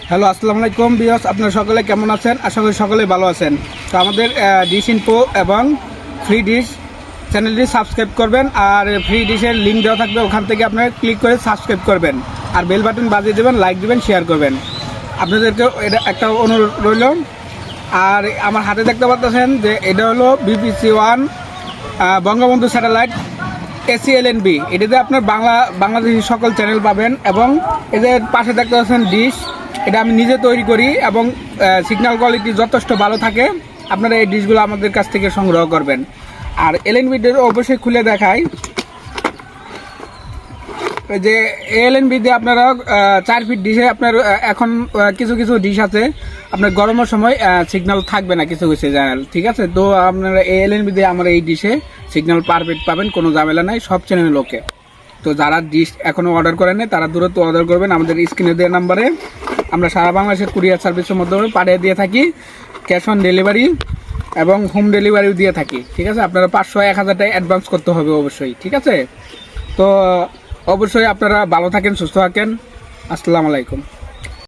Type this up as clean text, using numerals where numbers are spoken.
Hello, আসসালামু আলাইকুম viewers, আপনারা সকলে কেমন আছেন? আশা করি সকলে ভালো আছেন। তো আমাদের ডিশ ইনফো এবং ফ্রি ডিশ চ্যানেলটি সাবস্ক্রাইব করবেন, আর ফ্রি ডিশের লিঙ্ক দেওয়া থাকবে, ওখান থেকে আপনারা ক্লিক করে সাবস্ক্রাইব করবেন, আর বেল বাটন বাজিয়ে দেবেন, লাইক দিবেন, শেয়ার করবেন। আপনাদেরকে এটা একটা অনুরোধ রইল। আর আমার হাতে দেখতে পাচ্ছেন যে এটা হলো BBC1 বঙ্গবন্ধু স্যাটেলাইট ACLNB। এটাতে আপনার বাংলাদেশি সকল চ্যানেল পাবেন, এবং এদের পাশে দেখতে পাচ্ছেন ডিশ, এটা আমি নিজে তৈরি করি এবং সিগন্যাল কোয়ালিটি যথেষ্ট ভালো থাকে। আপনারা এই ডিশগুলো আমাদের কাছ থেকে সংগ্রহ করবেন। আর এলএনবিদের অবশ্যই খুলে দেখাই যে এলএনবিতে আপনারা 4 ফিট ডিশে আপনার এখন কিছু কিছু ডিশ আছে আপনার গরমের সময় সিগন্যাল থাকবে না কিছু কিছু চ্যানেল, ঠিক আছে? তো আপনারা এলএনবিতে আমার এই ডিশে সিগন্যাল পারফেক্ট পাবেন, কোনো ঝামেলা নাই, সব চ্যানেলের লোকে। তো যারা ডিশ এখনও অর্ডার করেন নাই তারা দ্রুত অর্ডার করবেন আমাদের স্ক্রিনে দেওয়া নাম্বারে। আমরা সারা বাংলাদেশের কুরিয়ার সার্ভিসের মাধ্যমে পাঠিয়ে দিয়ে থাকি, ক্যাশ অন ডেলিভারি এবং হোম ডেলিভারিও দিয়ে থাকি, ঠিক আছে? আপনারা 500-1000 টাকা অ্যাডভান্স করতে হবে অবশ্যই, ঠিক আছে? তো অবশ্যই আপনারা ভালো থাকেন, সুস্থ থাকেন। আসসালামু আলাইকুম।